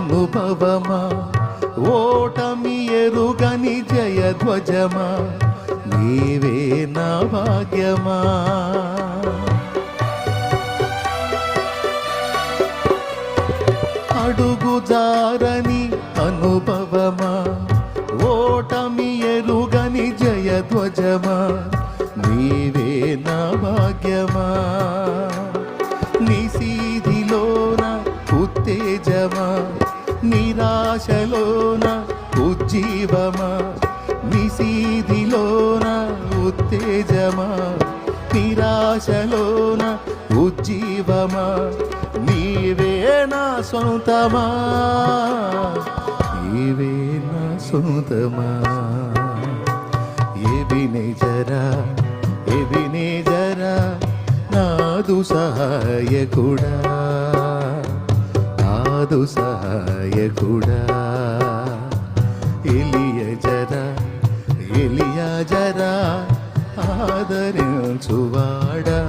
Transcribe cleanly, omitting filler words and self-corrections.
అనుభవమా ఓటమి ఎరుగని జయధ్వజమా నీవే నా భాగ్యమా అడుగుజారని అనుభవమా ఓటమి ఎరుగని జయధ్వజమా నీవే నా భాగ్యమా నిశీధిలోన ఉత్తేజమా నిరాశలోన ఉజ్జీవమా నిశీధిలోన ఉత్తేజమా నిరాశలోన ఉజ్జీవమా నీవే నా సొంతమా నీవే నా సొంతమా ఎబినేజరా నాదు సహాయకుడా నాదు సహాయకుడా ఎలియాజరా ఆదరించువాడా